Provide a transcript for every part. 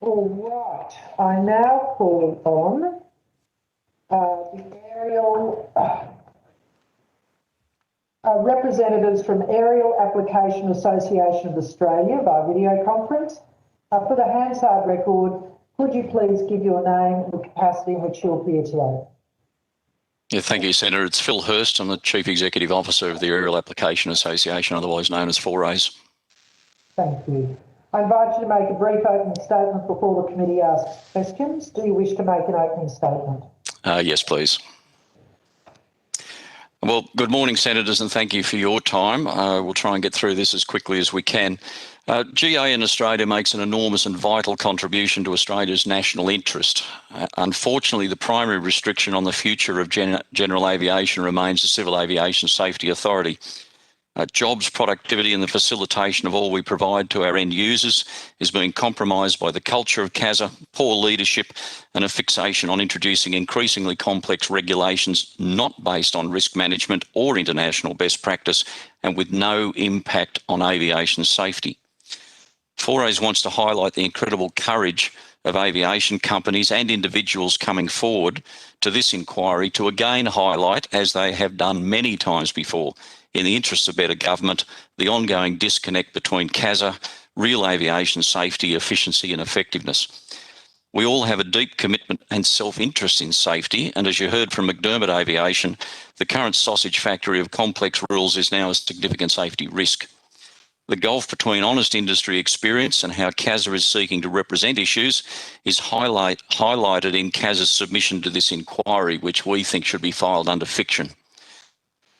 All right, I now call on the aerial representatives from Aerial Application Association of Australia by video conference. For the Hansard record, could you please give your name and the capacity in which you're here today? Yeah, thank you, Senator. It's Phil Hurst. I'm the Chief Executive Officer of the Aerial Application Association, otherwise known as 4As. Thank you. I invite you to make a brief opening statement before the committee asks questions. Do you wish to make an opening statement? Yes, please. Well, good morning, Senators, and thank you for your time. We'll try and get through this as quickly as we can. GA in Australia makes an enormous and vital contribution to Australia's national interest. Unfortunately, the primary restriction on the future of general aviation remains the Civil Aviation Safety Authority. Jobs, productivity and the facilitation of all we provide to our end users is being compromised by the culture of CASA, poor leadership and a fixation on introducing increasingly complex regulations not based on risk management or international best practice and with no impact on aviation safety. 4As wants to highlight the incredible courage of aviation companies and individuals coming forward to this inquiry to again highlight, as they have done many times before, in the interests of better government, the ongoing disconnect between CASA, real aviation safety, efficiency and effectiveness. We all have a deep commitment and self-interest in safety, and as you heard from McDermott Aviation, the current sausage factory of complex rules is now a significant safety risk. The gulf between honest industry experience and how CASA is seeking to represent issues is highlighted in CASA's submission to this inquiry, which we think should be filed under fiction.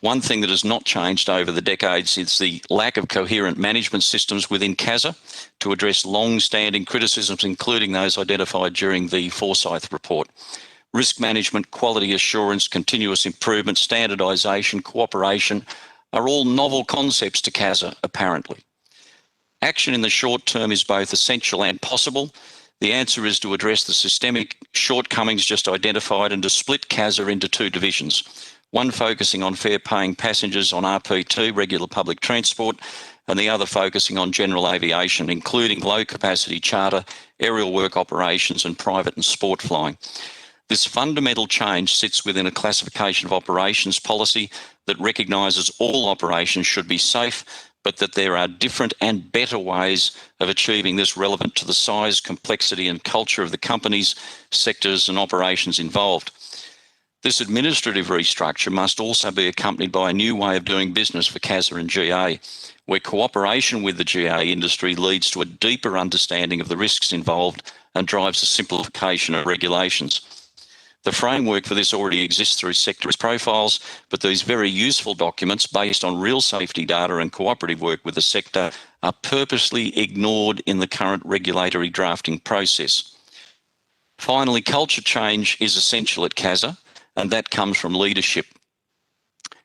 One thing that has not changed over the decades is the lack of coherent management systems within CASA to address long-standing criticisms, including those identified during the Forsyth report. Risk management, quality assurance, continuous improvement, standardisation, cooperation are all novel concepts to CASA, apparently. Action in the short term is both essential and possible. The answer is to address the systemic shortcomings just identified and to split CASA into two divisions. One focusing on fair paying passengers on RP2, regular public transport, and the other focusing on general aviation, including low capacity charter, aerial work operations and private and sport flying. This fundamental change sits within a classification of operations policy that recognises all operations should be safe, but that there are different and better ways of achieving this relevant to the size, complexity and culture of the companies, sectors and operations involved. This administrative restructure must also be accompanied by a new way of doing business for CASA and GA, where cooperation with the GA industry leads to a deeper understanding of the risks involved and drives a simplification of regulations. The framework for this already exists through sector profiles, but these very useful documents based on real safety data and cooperative work with the sector are purposely ignored in the current regulatory drafting process. Finally, culture change is essential at CASA, and that comes from leadership.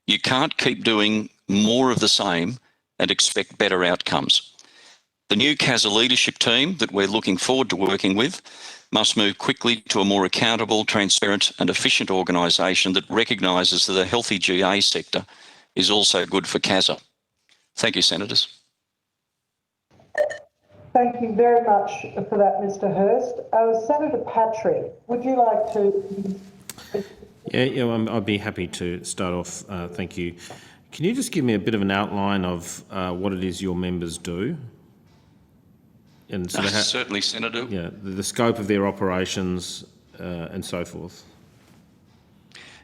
You can't keep doing more of the same and expect better outcomes. The new CASA leadership team that we're looking forward to working with must move quickly to a more accountable, transparent and efficient organisation that recognises that a healthy GA sector is also good for CASA. Thank you, Senators. Thank you very much for that, Mr Hurst. Senator Patrick, would you like to... Yeah, I'd be happy to start off. Thank you. Can you just give me a bit of an outline of what it is your members do? And sort of certainly, Senator. Yeah, the scope of their operations and so forth.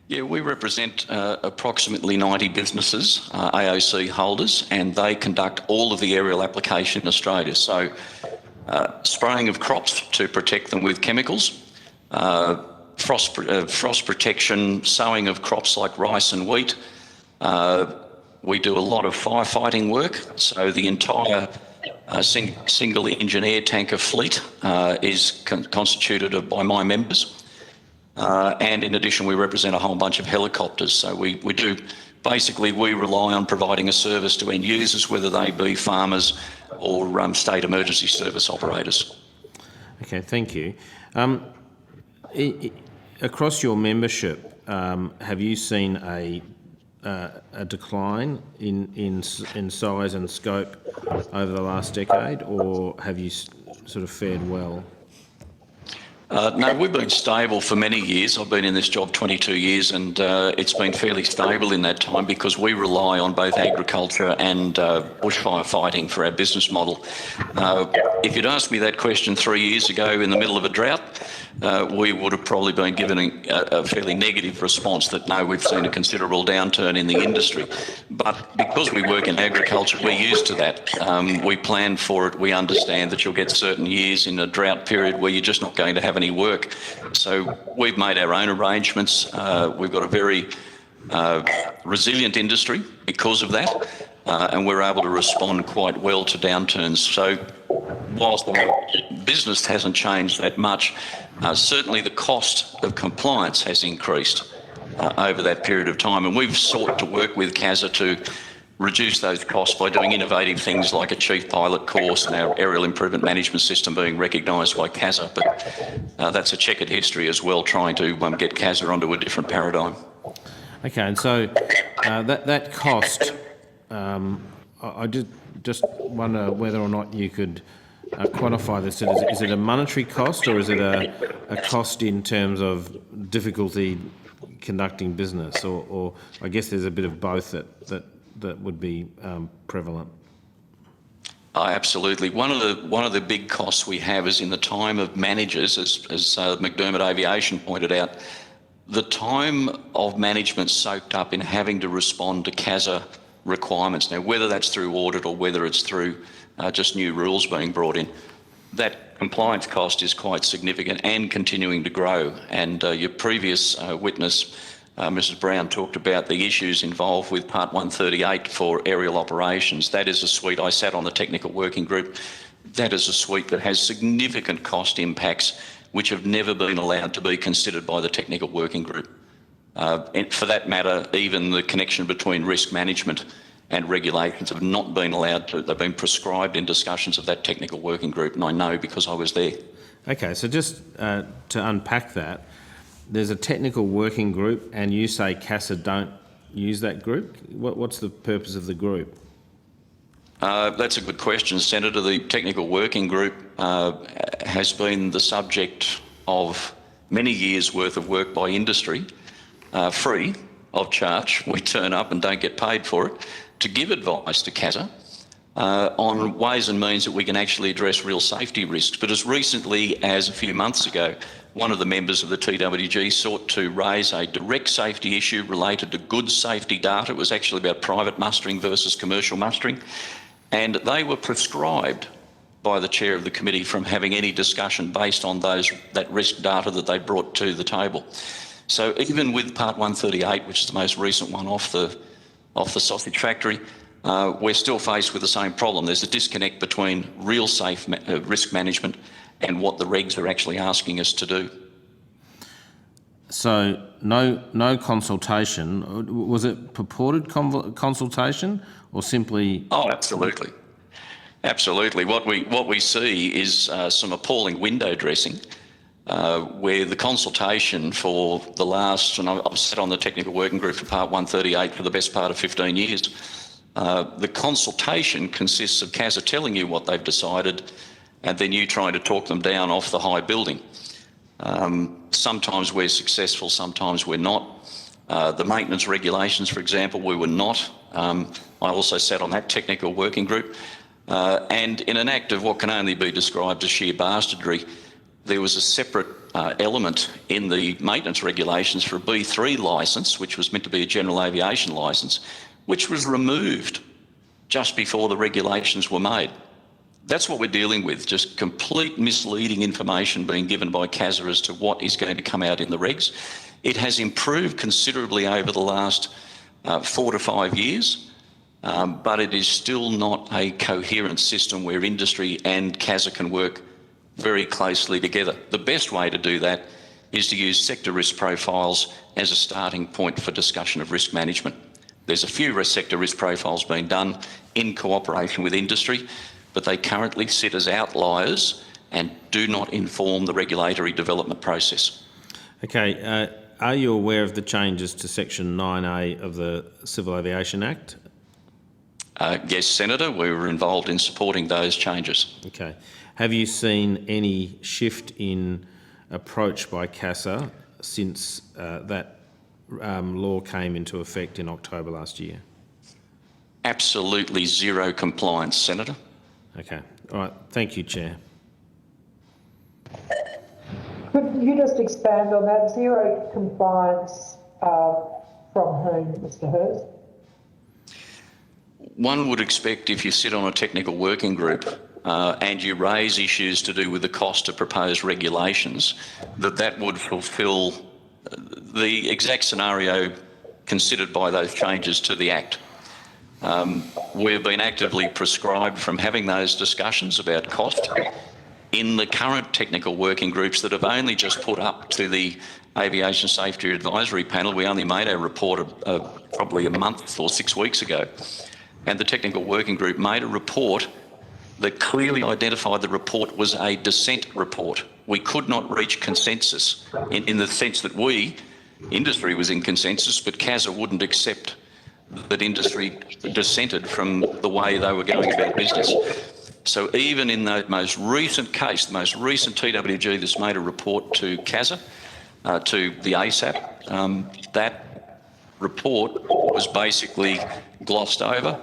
Yeah, we represent approximately 90 businesses, AOC holders, and they conduct all of the aerial application in Australia. So spraying of crops to protect them with chemicals, frost protection, sowing of crops like rice and wheat. We do a lot of firefighting work, so the entire single engine air tanker fleet is constituted by my members. And in addition, we represent a whole bunch of helicopters. So we do, basically we rely on providing a service to end users, whether they be farmers or state emergency service operators. Okay, thank you. Across your membership, have you seen a decline in size and scope over the last decade, or have you sort of fared well? No, we've been stable for many years. I've been in this job 22 years and it's been fairly stable in that time because we rely on both agriculture and bushfire fighting for our business model. If you'd asked me that question 3 years ago in the middle of a drought, we would have probably been given a fairly negative response that no, we've seen a considerable downturn in the industry. But because we work in agriculture, we're used to that. We plan for it. We understand that you'll get certain years in a drought period where you're just not going to have any work. So we've made our own arrangements. We've got a very resilient industry because of that, and we're able to respond quite well to downturns. So whilst the business hasn't changed that much, certainly the cost of compliance has increased over that period of time, and we've sought to work with CASA to reduce those costs by doing innovative things like a chief pilot course and our aerial improvement management system being recognised by CASA. But that's a checkered history as well, trying to get CASA onto a different paradigm. Okay, and so that cost, I just wonder whether or not you could quantify this. Is it a monetary cost or is it a cost in terms of difficulty conducting business? Or I guess there's a bit of both that would be prevalent. Absolutely. One of the big costs we have is in the time of managers, as McDermott Aviation pointed out, the time of management soaked up in having to respond to CASA requirements. Now, whether that's through audit or whether it's through just new rules being brought in, that compliance cost is quite significant and continuing to grow. And your previous witness, Mrs. Brown, talked about the issues involved with Part 138 for aerial operations. That is a suite. I sat on the technical working group. That is a suite that has significant cost impacts which have never been allowed to be considered by the technical working group. And for that matter, even the connection between risk management and regulations have not been allowed to. They've been prescribed in discussions of that technical working group, and I know because I was there. Okay, so just to unpack that, there's a technical working group and you say CASA don't use that group. What's the purpose of the group? That's a good question, Senator. The technical working group has been the subject of many years' worth of work by industry, free of charge. We turn up and don't get paid for it, to give advice to CASA on ways and means that we can actually address real safety risks. But as recently as a few months ago, one of the members of the TWG sought to raise a direct safety issue related to goods safety data. It was actually about private mustering versus commercial mustering. And they were prescribed by the chair of the committee from having any discussion based on that risk data that they brought to the table. So even with Part 138, which is the most recent one off the sausage factory, we're still faced with the same problem. There's a disconnect between real safe risk management and what the regs are actually asking us to do. So no consultation. Was it purported consultation or simply? Oh, absolutely. Absolutely. What we see is some appalling window dressing where the consultation for the last, and I've sat on the technical working group for Part 138 for the best part of 15 years, the consultation consists of CASA telling you what they've decided and then you trying to talk them down off the high building. Sometimes we're successful, sometimes we're not. The maintenance regulations, for example, we were not. I also sat on that technical working group. And in an act of what can only be described as sheer bastardry, there was a separate element in the maintenance regulations for a B3 licence, which was meant to be a general aviation licence, which was removed just before the regulations were made. That's what we're dealing with, just complete misleading information being given by CASA as to what is going to come out in the regs. It has improved considerably over the last 4 to 5 years, but it is still not a coherent system where industry and CASA can work very closely together. The best way to do that is to use sector risk profiles as a starting point for discussion of risk management. There's a few sector risk profiles being done in cooperation with industry, but they currently sit as outliers and do not inform the regulatory development process. Okay, are you aware of the changes to Section 9A of the Civil Aviation Act? Yes, Senator, we were involved in supporting those changes. Okay. Have you seen any shift in approached by CASA since that law came into effect in October last year? Absolutely zero compliance, Senator. Okay. All right. Thank you, Chair. Could you just expand on that? Zero compliance from whom, Mr. Hurst? One would expect if you sit on a technical working group and you raise issues to do with the cost of proposed regulations, that would fulfil the exact scenario considered by those changes to the Act. We've been actively prescribed from having those discussions about cost in the current technical working groups that have only just put up to the Aviation Safety Advisory Panel. We only made our report probably a month or 6 weeks ago. And the technical working group made a report that clearly identified the report was a dissent report. We could not reach consensus in the sense that industry was in consensus, but CASA wouldn't accept that industry dissented from the way they were going about business. So even in the most recent case, the most recent TWG that's made a report to CASA, to the ASAP, that report was basically glossed over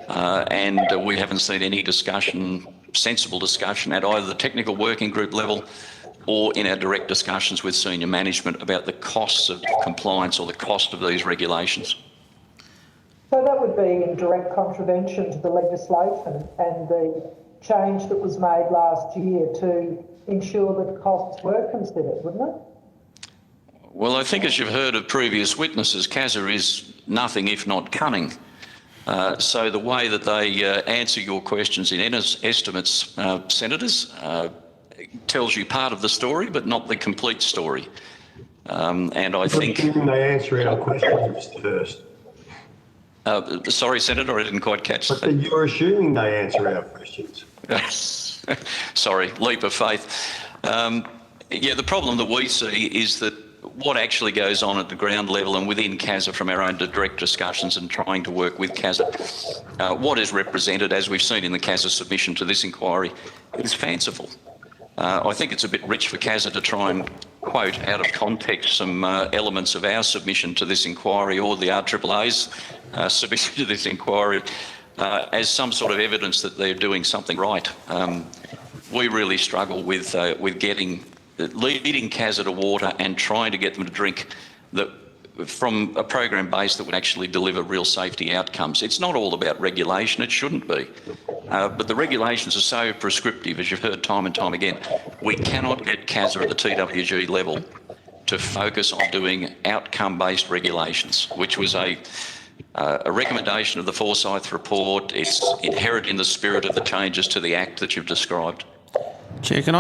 and we haven't seen any discussion, sensible discussion at either the technical working group level or in our direct discussions with senior management about the costs of compliance or the cost of these regulations. So that would be in direct contravention to the legislation and the change that was made last year to ensure that costs were considered, wouldn't it? Well, I think as you've heard of previous witnesses, CASA is nothing if not cunning. So the way that they answer your questions in estimates, senators, tells you part of the story, but not the complete story. And I think... They answer our questions, Mr. Hurst. Sorry, Senator, I didn't quite catch that. You're assuming they answer our questions. Sorry, leap of faith. Yeah, the problem that we see is that what actually goes on at the ground level and within CASA from our own direct discussions and trying to work with CASA, what is represented, as we've seen in the CASA submission to this inquiry, is fanciful. I think it's a bit rich for CASA to try and quote out of context some elements of our submission to this inquiry or the AAA's submission to this inquiry as some sort of evidence that they're doing something right. We really struggle with leading CASA to water and trying to get them to drink from a program base that would actually deliver real safety outcomes. It's not all about regulation, it shouldn't be. But the regulations are so prescriptive, as you've heard time and time again. We cannot get CASA at the TWG level to focus on doing outcome-based regulations, which was a recommendation of the Forsyth report. It's inherent in the spirit of the changes to the Act that you've described. Chair, can I